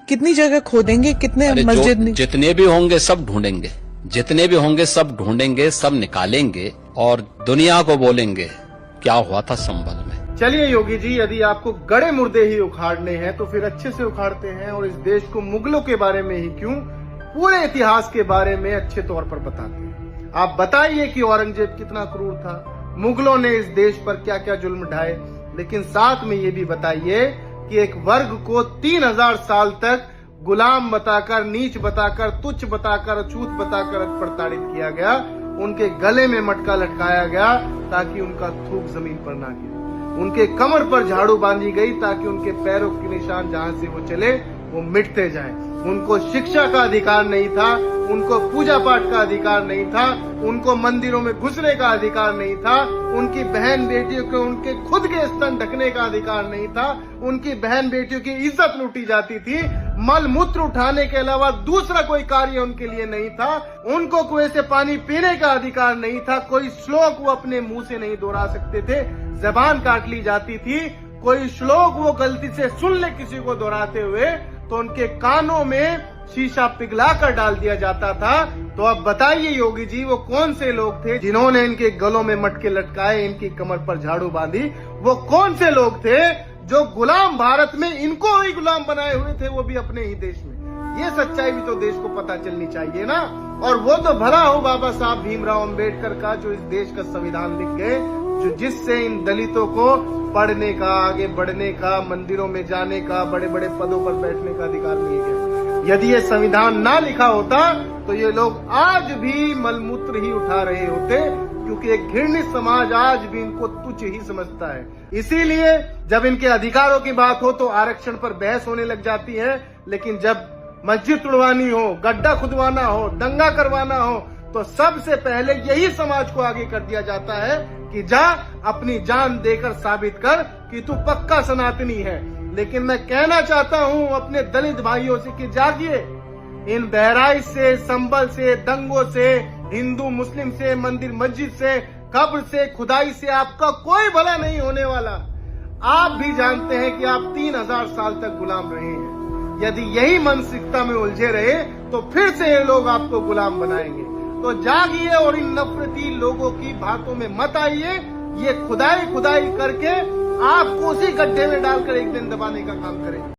कितनी जगह खोदेंगे, कितने मस्जिद जितने भी होंगे सब ढूंढेंगे, जितने भी होंगे सब ढूंढेंगे, सब निकालेंगे और दुनिया को बोलेंगे क्या हुआ था संभल में। चलिए योगी जी, यदि आपको गड़े मुर्दे ही उखाड़ने हैं तो फिर अच्छे से उखाड़ते हैं और इस देश को मुगलों के बारे में ही क्यों, पूरे इतिहास के बारे में अच्छे तौर पर बताते हैं। आप बताइए कि औरंगजेब कितना क्रूर था, मुगलों ने इस देश पर क्या क्या जुल्म ढाए, लेकिन साथ में ये भी बताइए कि एक वर्ग को 3000 साल तक गुलाम बताकर, नीच बताकर, तुच्छ बताकर, अछूत बताकर प्रताड़ित किया गया, उनके गले में मटका लटकाया गया ताकि उनका थूक जमीन पर ना गिरे, उनके कमर पर झाड़ू बांधी गई ताकि उनके पैरों के निशान जहां से वो चले वो मिटते जाएं। उनको शिक्षा का अधिकार नहीं था, उनको पूजा पाठ का अधिकार नहीं था, उनको मंदिरों में घुसने का अधिकार नहीं था, उनकी बहन बेटियों को उनके खुद के स्तन ढकने का अधिकार नहीं था, उनकी बहन बेटियों की इज्जत लूटी जाती थी, मल मूत्र उठाने के अलावा दूसरा कोई कार्य उनके लिए नहीं था, उनको कुएं से पानी पीने का अधिकार नहीं था, कोई श्लोक वो अपने मुंह से नहीं दोहरा सकते थे, जबान काट ली जाती थी, कोई श्लोक वो गलती से सुन ले किसी को दोहराते हुए तो उनके कानों में शीशा पिघला कर डाल दिया जाता था। तो अब बताइए योगी जी, वो कौन से लोग थे जिन्होंने इनके गलों में मटके लटकाए, इनकी कमर पर झाड़ू बांधी? वो कौन से लोग थे जो गुलाम भारत में इनको ही गुलाम बनाए हुए थे, वो भी अपने ही देश में? ये सच्चाई भी तो देश को पता चलनी चाहिए ना। और वो तो भला हो बाबा साहब भीमराव अंबेडकर का, जो इस देश का संविधान लिख गए, जो जिससे इन दलितों को पढ़ने का, आगे बढ़ने का, मंदिरों में जाने का, बड़े बड़े पदों पर बैठने का अधिकार मिल गया। यदि ये संविधान ना लिखा होता तो ये लोग आज भी मलमूत्र ही उठा रहे होते, क्योंकि एक घृणित समाज आज भी इनको तुच्छ ही समझता है। इसीलिए जब इनके अधिकारों की बात हो तो आरक्षण पर बहस होने लग जाती है, लेकिन जब मस्जिद तुड़वानी हो, गड्ढा खुदवाना हो, दंगा करवाना हो तो सबसे पहले यही समाज को आगे कर दिया जाता है कि जा अपनी जान देकर साबित कर कि तू पक्का सनातनी है। लेकिन मैं कहना चाहता हूं अपने दलित भाइयों से कि जागिए, इन बहराइच से, संभल से, दंगों से, हिंदू मुस्लिम से, मंदिर मस्जिद से, कब्र से, खुदाई से आपका कोई भला नहीं होने वाला। आप भी जानते हैं कि आप 3000 साल तक गुलाम रहे हैं। यदि यही मानसिकता में उलझे रहे तो फिर से ये लोग आपको गुलाम बनाएंगे। तो जागिए और इन नफरती लोगों की बातों में मत आइए। ये खुदाई करके आपको उसी गड्ढे में डालकर एक दिन दबाने का काम करेंगे।